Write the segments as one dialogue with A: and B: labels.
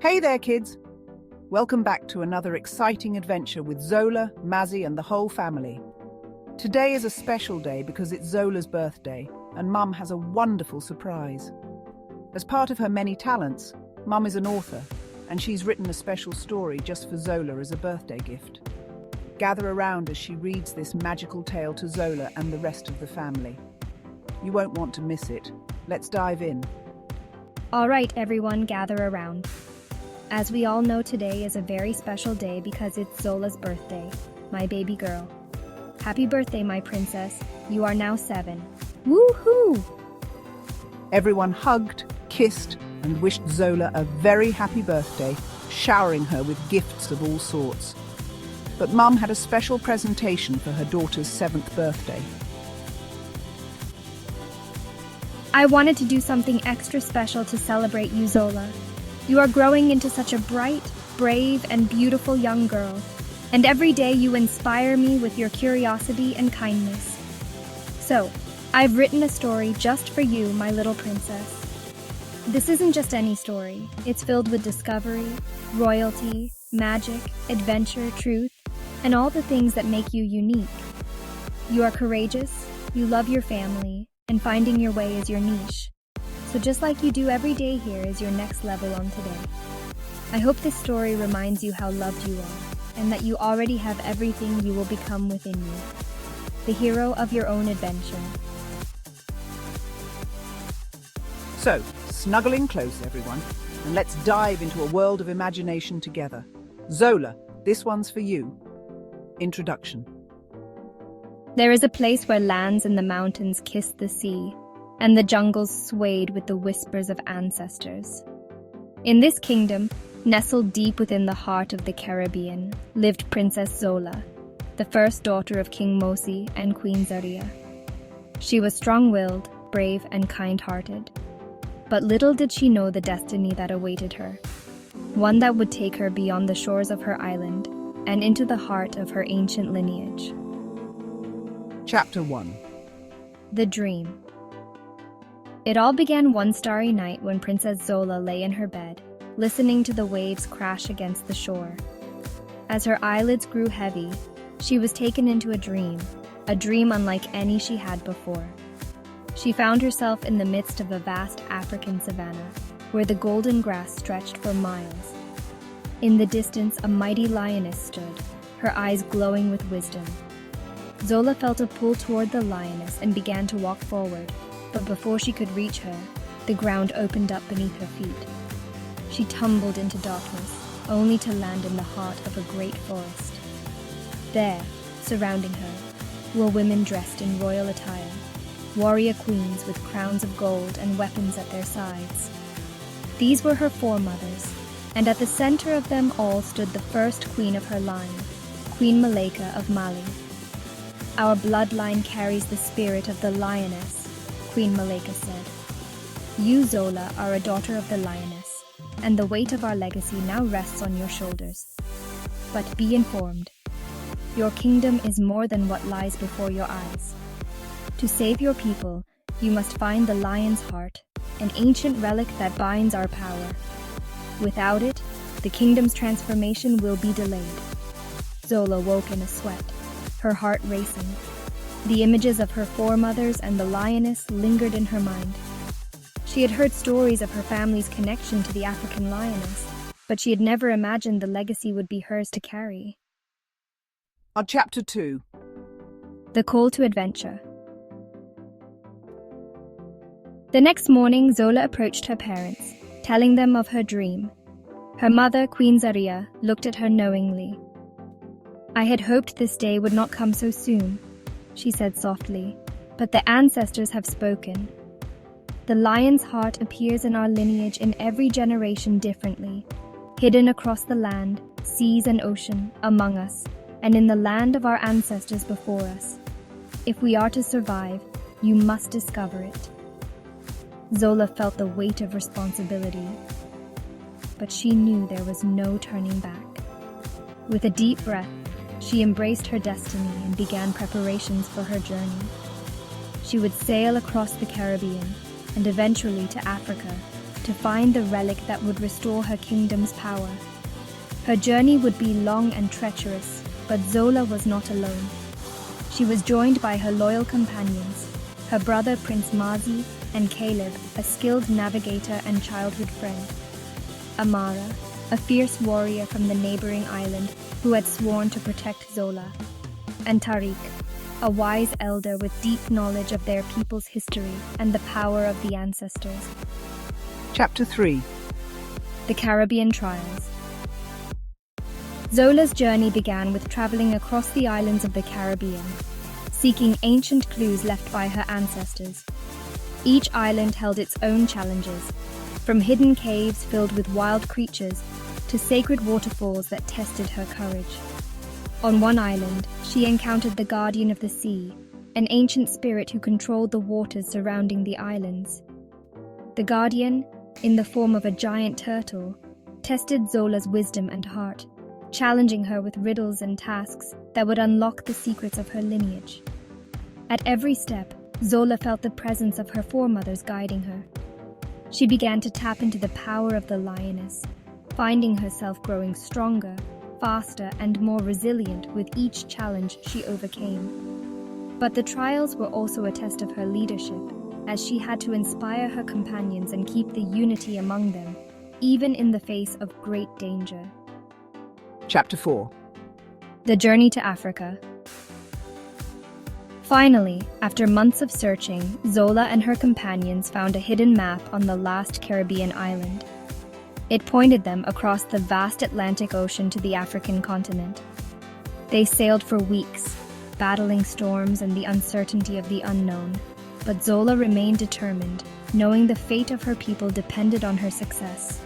A: Hey there, kids! Welcome back to another exciting adventure with Zola, Mazi, and the whole family. Today is a special day because it's Zola's birthday, and Mum has a wonderful surprise. As part of her many talents, Mum is an author, and she's written a special story just for Zola as a birthday gift. Gather around as she reads this magical tale to Zola and the rest of the family. You won't want to miss it. Let's dive in.
B: All right, everyone, gather around. As we all know, today is a very special day because it's Zola's birthday, my baby girl. Happy birthday, my princess. You are now 7. Woohoo!
A: Everyone hugged, kissed, and wished Zola a very happy birthday, showering her with gifts of all sorts. But Mum had a special presentation for her daughter's 7th birthday.
B: I wanted to do something extra special to celebrate you, Zola. You are growing into such a bright, brave, and beautiful young girl, and every day you inspire me with your curiosity and kindness. So, I've written a story just for you, my little princess. This isn't just any story. It's filled with discovery, royalty, magic, adventure, truth, and all the things that make you unique. You are courageous, you love your family, and finding your way is your niche. So just like you do every day, here is your next level on today. I hope this story reminds you how loved you are, and that you already have everything you will become within you. The hero of your own adventure.
A: So, snuggle in close, everyone, and let's dive into a world of imagination together. Zola, this one's for you. Introduction.
B: There is a place where lands and the mountains kiss the sea, and the jungles swayed with the whispers of ancestors. In this kingdom, nestled deep within the heart of the Caribbean, lived Princess Zola, the first daughter of King Mazi and Queen Zaria. She was strong-willed, brave, and kind-hearted. But little did she know the destiny that awaited her, one that would take her beyond the shores of her island and into the heart of her ancient lineage.
A: Chapter 1.
B: The Dream. It all began one starry night when Princess Zola lay in her bed, listening to the waves crash against the shore. As her eyelids grew heavy, she was taken into a dream unlike any she had before. She found herself in the midst of a vast African savanna, where the golden grass stretched for miles. In the distance, a mighty lioness stood, her eyes glowing with wisdom. Zola felt a pull toward the lioness and began to walk forward. But before she could reach her, the ground opened up beneath her feet. She tumbled into darkness, only to land in the heart of a great forest. There, surrounding her, were women dressed in royal attire, warrior queens with crowns of gold and weapons at their sides. These were her foremothers, and at the center of them all stood the first queen of her line, Queen Malika of Mali. "Our bloodline carries the spirit of the lioness," Queen Malika said. "You, Zola, are a daughter of the lioness, and the weight of our legacy now rests on your shoulders. But be informed, your kingdom is more than what lies before your eyes. To save your people, you must find the lion's heart, an ancient relic that binds our power. Without it, the kingdom's transformation will be delayed." Zola woke in a sweat, her heart racing. The images of her foremothers and the lioness lingered in her mind. She had heard stories of her family's connection to the African lioness, but she had never imagined the legacy would be hers to carry.
A: On Chapter 2.
B: The Call to Adventure. The next morning, Zola approached her parents, telling them of her dream. Her mother, Queen Zaria, looked at her knowingly. "I had hoped this day would not come so soon," she said softly, "but the ancestors have spoken. The lion's heart appears in our lineage in every generation differently, hidden across the land, seas and ocean, among us, and in the land of our ancestors before us. If we are to survive, you must discover it." Zola felt the weight of responsibility, but she knew there was no turning back. With a deep breath, she embraced her destiny and began preparations for her journey. She would sail across the Caribbean and eventually to Africa, to find the relic that would restore her kingdom's power. Her journey would be long and treacherous, but Zola was not alone. She was joined by her loyal companions, her brother Prince Mazi and Caleb, a skilled navigator and childhood friend, Amara, a fierce warrior from the neighboring island who had sworn to protect Zola, and Tariq, a wise elder with deep knowledge of their people's history and the power of the ancestors.
A: Chapter 3.
B: The Caribbean Trials. Zola's journey began with traveling across the islands of the Caribbean, seeking ancient clues left by her ancestors. Each island held its own challenges, from hidden caves filled with wild creatures to sacred waterfalls that tested her courage. On one island, she encountered the Guardian of the Sea, an ancient spirit who controlled the waters surrounding the islands. The Guardian, in the form of a giant turtle, tested Zola's wisdom and heart, challenging her with riddles and tasks that would unlock the secrets of her lineage. At every step, Zola felt the presence of her foremothers guiding her. She began to tap into the power of the lioness, finding herself growing stronger, faster, and more resilient with each challenge she overcame. But the trials were also a test of her leadership, as she had to inspire her companions and keep the unity among them, even in the face of great danger.
A: Chapter 4.
B: The Journey to Africa. Finally, after months of searching, Zola and her companions found a hidden map on the last Caribbean island. It pointed them across the vast Atlantic Ocean to the African continent. They sailed for weeks, battling storms and the uncertainty of the unknown, but Zola remained determined, knowing the fate of her people depended on her success.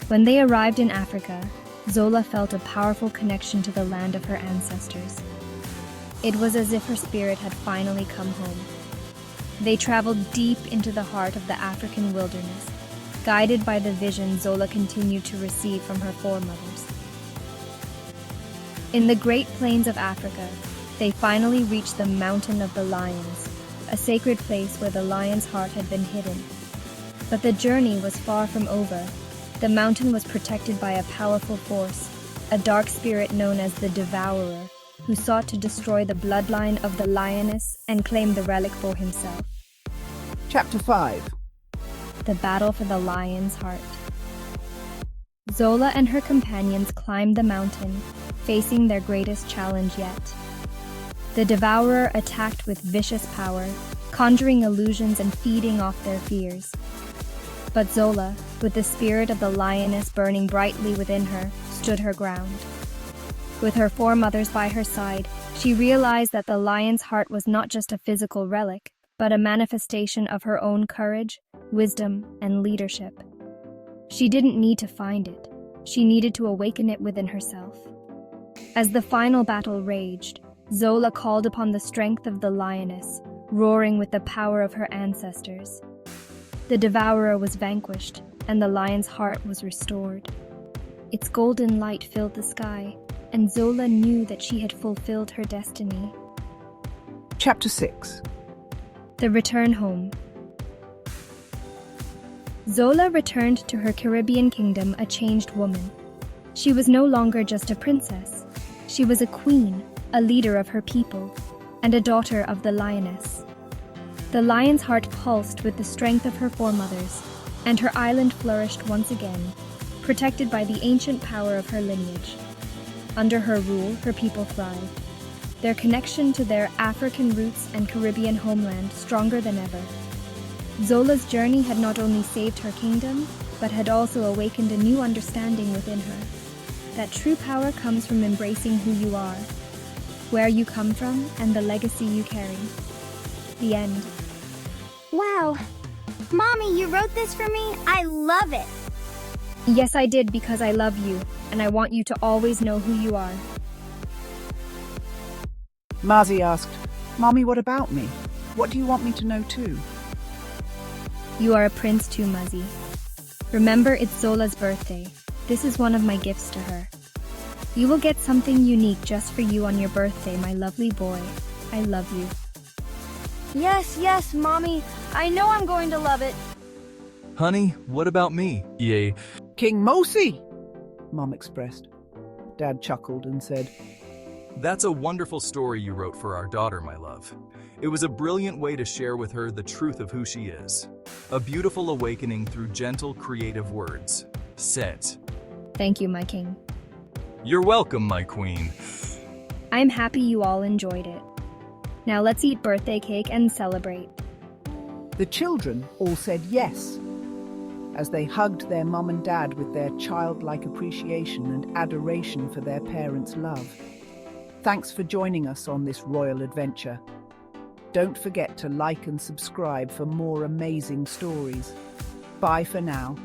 B: When they arrived in Africa, Zola felt a powerful connection to the land of her ancestors. It was as if her spirit had finally come home. They traveled deep into the heart of the African wilderness, guided by the vision Zola continued to receive from her foremothers. In the Great Plains of Africa, they finally reached the Mountain of the Lions, a sacred place where the lion's heart had been hidden. But the journey was far from over. The mountain was protected by a powerful force, a dark spirit known as the Devourer, who sought to destroy the bloodline of the lioness and claim the relic for himself.
A: Chapter 5.
B: The Battle for the Lion's Heart. Zola and her companions climbed the mountain, facing their greatest challenge yet. The Devourer attacked with vicious power, conjuring illusions and feeding off their fears. But Zola, with the spirit of the lioness burning brightly within her, stood her ground. With her foremothers by her side, she realized that the lion's heart was not just a physical relic, but a manifestation of her own courage, wisdom, and leadership. She didn't need to find it. She needed to awaken it within herself. As the final battle raged, Zola called upon the strength of the lioness, roaring with the power of her ancestors. The Devourer was vanquished, and the lion's heart was restored. Its golden light filled the sky, and Zola knew that she had fulfilled her destiny.
A: Chapter 6.
B: The Return Home. Zola returned to her Caribbean kingdom a changed woman. She was no longer just a princess. She was a queen, a leader of her people, and a daughter of the lioness. The lion's heart pulsed with the strength of her foremothers, and her island flourished once again, protected by the ancient power of her lineage. Under her rule, her people thrived, their connection to their African roots and Caribbean homeland stronger than ever. Zola's journey had not only saved her kingdom, but had also awakened a new understanding within her, that true power comes from embracing who you are, where you come from, and the legacy you carry. The end.
C: Wow! Mommy, you wrote this for me? I love it!
B: Yes, I did, because I love you, and I want you to always know who you are.
A: Mazi asked, "Mommy, what about me? What do you want me to know too?"
B: You are a prince too, Mazi. Remember, it's Zola's birthday. This is one of my gifts to her. You will get something unique just for you on your birthday, my lovely boy. I love you.
C: Yes, Mommy. I know I'm going to love it.
D: Honey, what about me? Yay.
A: King Mosi, Mum expressed. Dad chuckled and said,
D: That's a wonderful story you wrote for our daughter, my love. It was a brilliant way to share with her the truth of who she is. A beautiful awakening through gentle, creative words. Set.
B: Thank you, my king.
D: You're welcome, my queen.
B: I'm happy you all enjoyed it. Now let's eat birthday cake and celebrate.
A: The children all said yes, as they hugged their mum and dad with their childlike appreciation and adoration for their parents' love. Thanks for joining us on this royal adventure. Don't forget to like and subscribe for more amazing stories. Bye for now.